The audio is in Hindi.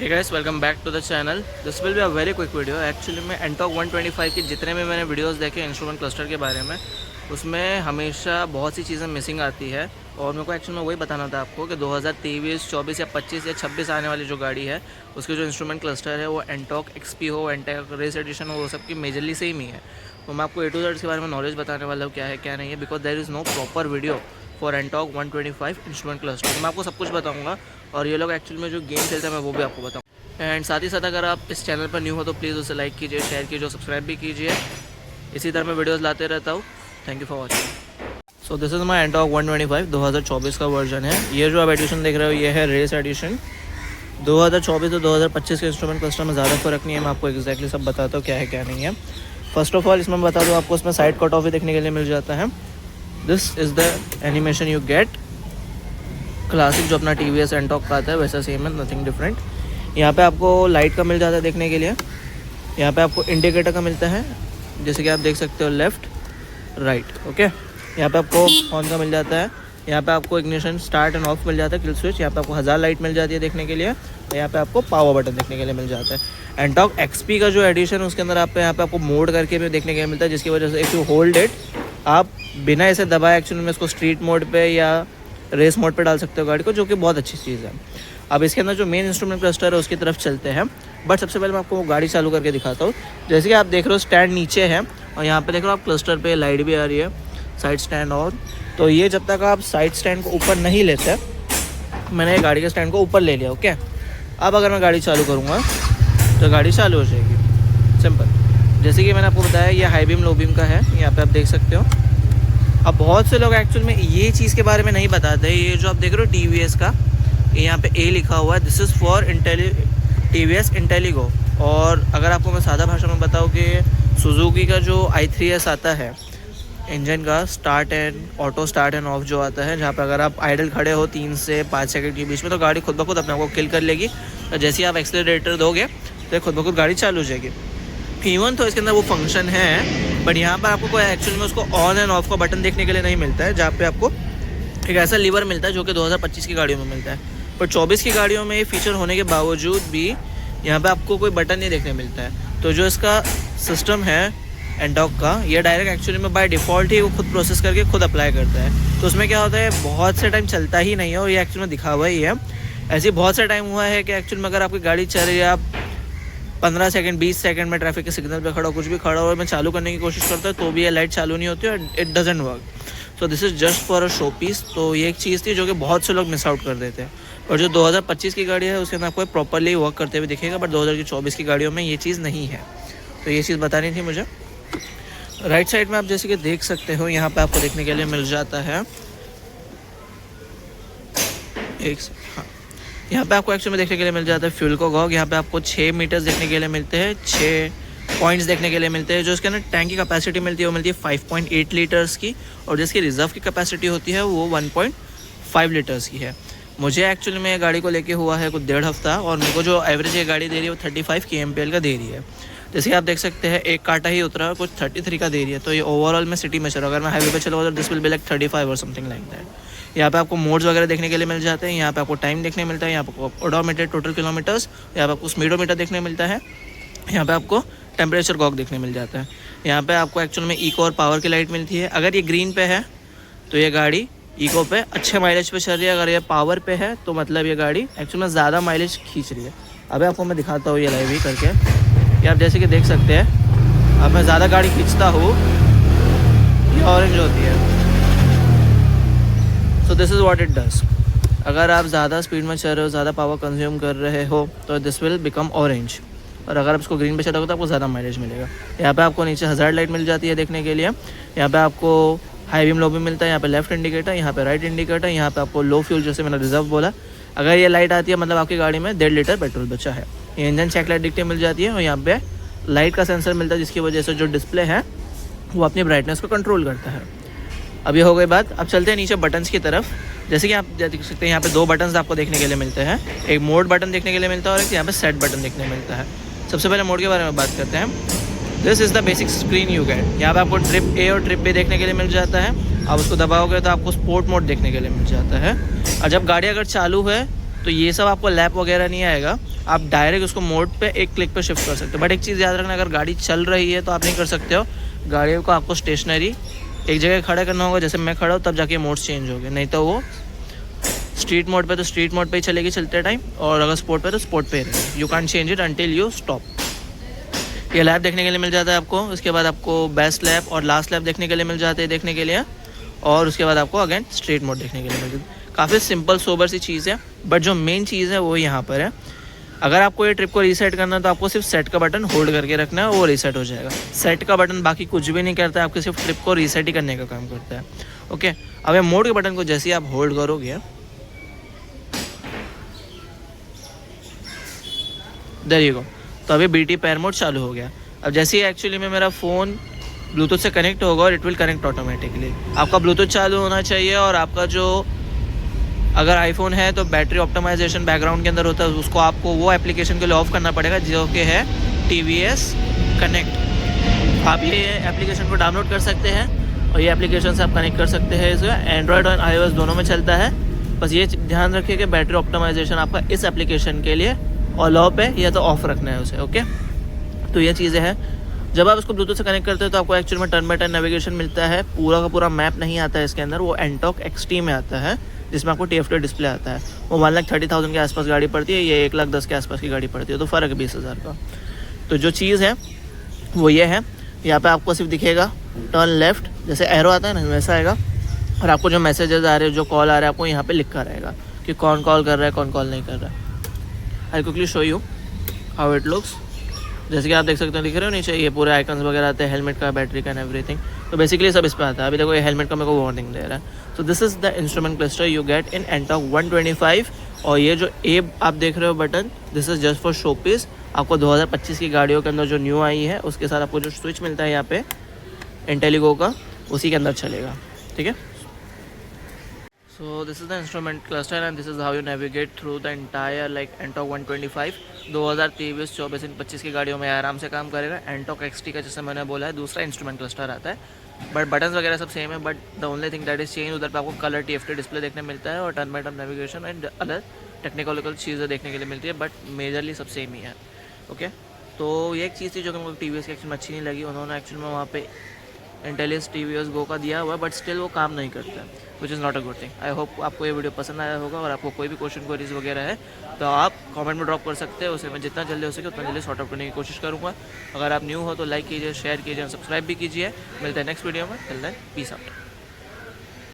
Hey guys, welcome back to the channel. This will be a very quick video. Actually में एंटॉक 125 की जितने भी मैंने वीडियोस देखे इंस्ट्रूमेंट क्लस्टर के बारे में, उसमें हमेशा बहुत सी चीज़ें मिसिंग आती है। और मेरे को एक्चुअली में वही बताना था आपको कि 2023, 24 या 25 या 26 आने वाली जो गाड़ी है, उसकी जो इंस्ट्रूमेंट क्लस्टर है वो एंटॉक XP हो, एंटॉक रेस एडिशन हो, वो सबकी मेजरली सेम ही है। तो मैं आपको A to Z के बारे में नॉलेज बताने वाला हूँ, क्या है क्या नहीं है, because there is no proper video for Ntorq 125 instrument cluster. तो मैं आपको सब कुछ बताऊँगा और ये लोग एक्चुअली में जो गेम खेलते हैं मैं वो भी आपको बताऊँ। एंड साथ ही साथ अगर आप इस चैनल पर न्यू हो तो प्लीज़ उसे लाइक कीजिए, शेयर कीजिए, सब्सक्राइब भी कीजिए। इसी तरह मैं वीडियोस लाते रहता हूँ। Thank you for watching. So this is my Ntorq 125 2024 का वर्जन है। ये जो आप एडिशन देख रहे हो ये है रेस एडिशन। 2024 और 2025 के इंस्ट्रूमेंट क्लस्टर में ज़्यादा फ़र्क नहीं है। मैं आपको एक्जैक्टली सब बताता हूँ क्या है क्या नहीं है। फर्स्ट ऑफ ऑल इसमें मैं बता दूँ आपको, इसमें साइड कट ऑफ भी देखने के लिए मिल जाता है। This is the animation you get. Classic जो अपना TVS एंटॉक का आता है वैसा सेम है, नथिंग डिफरेंट। यहाँ पे आपको लाइट का मिल जाता है देखने के लिए। यहाँ पे आपको इंडिकेटर का मिलता है, जैसे कि आप देख सकते हो, लेफ़्ट राइट। ओके, यहाँ पे आपको ऑन का मिल जाता है। यहाँ पे आपको इग्निशन स्टार्ट एंड ऑफ मिल जाता है, किल स्विच। यहाँ पे आपको 1000 लाइट मिल जाती है देखने के लिए। और यहाँ पे आपको पावर बटन देखने के लिए मिल जाता है। एंटॉक XP का जो एडिशन है उसके अंदर यहाँ पे आपको मोड करके भी देखने के लिए मिलता है, जिसकी वजह से इफ़ यू होल्ड इट, आप बिना इसे दबाए एक्चुअली में इसको स्ट्रीट मोड पर या रेस मोड पे डाल सकते हो गाड़ी को, जो कि बहुत अच्छी चीज़ है। अब इसके अंदर जो मेन इंस्ट्रूमेंट क्लस्टर है उसकी तरफ चलते हैं, बट सबसे पहले मैं आपको वो गाड़ी चालू करके दिखाता हूँ। जैसे कि आप देख रहे हो स्टैंड नीचे है और यहाँ पे देख रहे हो आप क्लस्टर पे लाइट भी आ रही है, साइड स्टैंड ऑन। तो ये जब तक आप साइड स्टैंड को ऊपर नहीं लेते, मैंने गाड़ी के स्टैंड को ऊपर ले लिया। ओके, अब अगर मैं गाड़ी चालू करूँगा तो गाड़ी चालू हो जाएगी, सिंपल। जैसे कि मैंने आपको बताया ये हाई बीम लो बीम का है, यहाँ पर आप देख सकते हो। अब बहुत से लोग एक्चुअल में ये चीज़ के बारे में नहीं बताते। ये जो आप देख रहे हो TVS का, ये यहाँ पे A लिखा हुआ है, this is for TVS Intelligo. और अगर आपको मैं सादा भाषा में बताऊँ कि सुजुकी का जो i3S आता है इंजन का, start and auto start end of जो आता है, जहाँ पे अगर आप आइडल खड़े हो 3 से 5 सेकंड के बीच में तो गाड़ी खुद ब खुद अपने आप को किल कर लेगी। और जैसे ही आप एक्सेलरेटर दोगे तो खुद ब खुद गाड़ी चालू हो जाएगी। इवन तो इसके अंदर वो फंक्शन है, बट यहाँ पर आपको कोई एक्चुअल में उसको ऑन एंड ऑफ का बटन देखने के लिए नहीं मिलता है, जहाँ पे आपको एक ऐसा लीवर मिलता है जो कि 2025 की गाड़ियों में मिलता है। पर 24 की गाड़ियों में ये फीचर होने के बावजूद भी यहाँ पे आपको कोई बटन नहीं देखने मिलता है। तो जो इसका सिस्टम है एंटॉक का, ये डायरेक्ट एक्चुअली में बाय डिफ़ॉल्ट ही वो खुद प्रोसेस करके खुद अप्लाई करता है। तो उसमें क्या होता है, बहुत से टाइम चलता ही नहीं है और ये एक्चुअली में दिखा हुआ ही है। ऐसे बहुत से टाइम हुआ है कि एक्चुअली में अगर आपकी गाड़ी चल रही है, आप 15 सेकंड 20 सेकंड में ट्रैफिक के सिग्नल पे खड़ा हो, कुछ भी खड़ा हो और मैं चालू करने की कोशिश करता हूँ तो भी ये लाइट चालू नहीं होती और it doesn't work. So this is just for a showpiece. तो ये एक चीज़ थी जो कि बहुत से लोग मिस आउट कर देते हैं। और जो 2025 की गाड़ी है उसके अंदर आपको प्रॉपरली वर्क करते हुए दिखेगा, बट 2024 की गाड़ियों में ये चीज़ नहीं है। तो ये चीज़ बतानी थी मुझे। राइट साइड में आप जैसे कि देख सकते हो, यहाँ पर आपको देखने के लिए मिल जाता है हाँ, यहाँ पे आपको एक्चुअली में देखने के लिए मिल जाता है फ्यूल को गॉग। यहाँ पे आपको 6 मीटर्स देखने के लिए मिलते हैं, 6 पॉइंट्स देखने के लिए मिलते हैं। जो इसके अंदर टैंक की कैपेसिटी मिलती है वो मिलती है 5.8 लीटर्स की, और जिसकी रिजर्व की कैपेसिटी होती है वो 1.5 लीटर्स की है। मुझे एक्चुअली में गाड़ी को लेके हुआ है कुछ 1.5 हफ्ता, और मेरे को जो एवरेज ये गाड़ी दे रही है वो 35 kmpl का दे रही है। जैसे कि आप देख सकते हैं एक कांटा ही उतरा है, कुछ 33 का दे रही है। तो ये ओवरऑल में सिटी में चलो, अगर मैं हाईवे पे चलूँगा तो दिस विल बी लाइक 35 और समथिंग लाइक दैट। यहाँ पे आपको मोड्स वगैरह देखने के लिए मिल जाते हैं। यहाँ पे आपको टाइम देखने मिलता है, यहाँ पे आपको ओडोमीटर टोटल किलोमीटर्स, यहाँ पे आपको स्पीडोमीटर देखने मिलता है, यहाँ पे आपको टेम्परेचर गॉग देखने मिल जाता है। यहाँ पे आपको एक्चुअल में इको और पावर की लाइट मिलती है। अगर ये ग्रीन पे है तो ये गाड़ी इको पे अच्छे माइलेज पे चल रही है, अगर ये पावर पे है तो मतलब ये गाड़ी एक्चुअल में ज़्यादा माइलेज खींच रही है। अभी आपको मैं दिखाता हूँ ये लाइव ही करके। ये आप जैसे कि देख सकते हैं, अब मैं ज़्यादा गाड़ी खींचता हूँ, ये ऑरेंज होती है। So this is what it does. अगर आप ज़्यादा स्पीड में चल रहे हो, ज़्यादा पावर कंज्यूम कर रहे हो तो दिस विल बिकम ऑरेंज, और अगर आप इसको ग्रीन पे चलाओगे तो आपको ज़्यादा माइलेज मिलेगा। यहाँ पे आपको नीचे 1000 लाइट मिल जाती है देखने के लिए। यहाँ पे आपको हाई बीम लो बीम मिलता है, यहाँ पे लेफ्ट इंडिकेटर, यहाँ पे राइट इंडिकेटर, यहाँ पे आपको लो फ्यूल, जैसे मैंने रिजर्व बोला। अगर ये लाइट आती है मतलब आपकी गाड़ी में 1.5 लीटर पेट्रोल बचा है। ये इंजन चेक लाइट दिखते मिल जाती है, और यहाँ पे लाइट का सेंसर मिलता है, जिसकी वजह से जो डिस्प्ले है वो अपनी ब्राइटनेस को कंट्रोल करता है। अब ये हो गई बात। अब चलते हैं नीचे बटन्स की तरफ। जैसे कि आप देख सकते हैं यहाँ पे 2 बटन्स आपको देखने के लिए मिलते हैं। एक मोड बटन देखने के लिए मिलता है और एक यहाँ पे सेट बटन देखने मिलता है। सबसे पहले मोड के बारे में बात करते हैं। This is the basic screen you get. यहाँ पे आपको ट्रिप A और ट्रिप B देखने के लिए मिल जाता है। आप उसको दबाओगे तो आपको स्पोर्ट मोड देखने के लिए मिल जाता है। और जब गाड़ी अगर चालू है तो ये सब आपको लैप वगैरह नहीं आएगा, आप डायरेक्ट उसको मोड पे एक क्लिक पे शिफ्ट कर सकते हो। बट एक चीज़ याद रखना, अगर गाड़ी चल रही है तो आप नहीं कर सकते हो, गाड़ी को आपको स्टेशनरी एक जगह खड़ा करना होगा, जैसे मैं खड़ा हूँ तब जाके मोड्स चेंज हो गए, नहीं तो वो स्ट्रीट मोड पे तो स्ट्रीट मोड पे ही चलेगी चलते टाइम, और अगर स्पोर्ट पे तो स्पोर्ट पे ही रहेगी। You can change it until you stop. ये लैप देखने के लिए मिल जाता है आपको, उसके बाद आपको बेस्ट लैप और लास्ट लैप देखने के लिए मिल जाते हैं देखने के लिए, और उसके बाद आपको अगेन स्ट्रीट मोड देखने के लिए मिल जाता है। काफ़ी सिंपल सोबर सी चीज़ है, बट जो मेन चीज़ है वो यहाँ पर है। अगर आपको ये ट्रिप को रीसेट करना है तो आपको सिर्फ सेट का बटन होल्ड करके रखना है, वो रीसेट हो जाएगा। सेट का बटन बाकी कुछ भी नहीं करता है, आपके सिर्फ ट्रिप को रीसेट ही करने का काम करता है। ओके, अब ये मोड के बटन को जैसे ही आप होल्ड करोगे, देयर यू गो, तो अभी बीटी पेयर मोड चालू हो गया। अब जैसे ही एक्चुअली में मेरा फ़ोन ब्लूटूथ से कनेक्ट होगा और इट विल कनेक्ट ऑटोमेटिकली। आपका ब्लूटूथ चालू होना चाहिए, और आपका जो अगर आईफोन है तो बैटरी ऑप्टिमाइजेशन बैकग्राउंड के अंदर होता है, उसको आपको वो एप्लीकेशन के लिए ऑफ करना पड़ेगा जो कि है TVS कनेक्ट। आप ये एप्लीकेशन को डाउनलोड कर सकते हैं और ये एप्लीकेशन से आप कनेक्ट कर सकते हैं। इसका एंड्रॉयड और iOS दोनों में चलता है। बस ये ध्यान रखिए कि बैटरी ऑप्टिमाइजेशन आपका इस एप्लीकेशन के लिए ऑल पे या तो ऑफ रखना है उसे। ओके, तो ये चीज़ें हैं। जब आप इसको ब्लूटूथ से कनेक्ट करते हो तो आपको एक्चुअल में टर्न बाय टर्न नेविगेशन मिलता है, पूरा का पूरा मैप नहीं आता है इसके अंदर, वो एंटॉक XT में आता है, जिसमें आपको TFT डिस्प्ले आता है। वो 1,30,000 के आसपास गाड़ी पड़ती है, ये 1,10,000 के आसपास की गाड़ी पड़ती है, तो फ़र्क है 20,000 का। तो जो चीज़ है वो ये है, यहाँ पे आपको सिर्फ दिखेगा टर्न लेफ्ट, जैसे एरो आता है ना वैसा आएगा, और आपको जो मैसेजेस आ रहे हैं, जो कॉल आ रहा है, आपको यहाँ पे लिखा रहेगा कि कौन कॉल कर रहा है, कौन कॉल नहीं कर रहा है। I quickly show you how it looks. जैसे कि आप देख सकते हैं, दिख रहे हो नीचे ये पूरे आइकन्स वगैरह आते हैं, हेलमेट का, बैटरी का एंड एवरीथिंग। तो बेसिकली सब इस पर आता है। अभी देखो ये हेलमेट का मेरे को वार्निंग दे रहा है। So this is the instrument cluster you get in Ntorq 125। और ये जो आप देख रहे हो button, this is just for show piece. आपको 2025 की गाड़ियों के अंदर जो न्यू आई है उसके साथ आपको जो स्विच मिलता है यहाँ पे इंटेलिगो का, उसी के अंदर चलेगा। ठीक है, so this is the instrument cluster and this is how you navigate through the entire like Antok 125। 2023, 24 इन 25 की गाड़ियों में आराम से काम करेगा। Antok XT का जैसे मैंने बोला है दूसरा इंस्ट्रूमेंट क्लस्टर आता है, बट बटन्स वगैरह सब सेम है। But the only thing that is change, उधर पे आपको कलर TFT डिस्प्ले देखने मिलता है और turn by turn navigation and other technical चीज़ें देखने के लिए मिलती है, बट मेजरली सब सेम ही है। ओके, तो ये एक चीज़ थी जो कि मुझे TVS की एक्चुअल में अच्छी नहीं लगी। उन्होंने एक्चुअल में वहाँ पे इंटेलिस TVS गो का दिया हुआ है, बट स्टिल वो काम नहीं करता है, which is not a good thing. I hope आपको ये वीडियो पसंद आया होगा, और आपको कोई भी क्वेश्चन क्वेरीज वगैरह है तो आप कमेंट में ड्रॉप कर सकते हैं, उसे मैं जितना जल्दी हो सके उतना जल्दी सॉर्ट आउट करने की कोशिश करूँगा। अगर आप न्यू हो तो लाइक कीजिए, शेयर कीजिए, सब्सक्राइब भी कीजिए। मिलते हैं नेक्स्ट वीडियो में, टिल देन पीस आउट।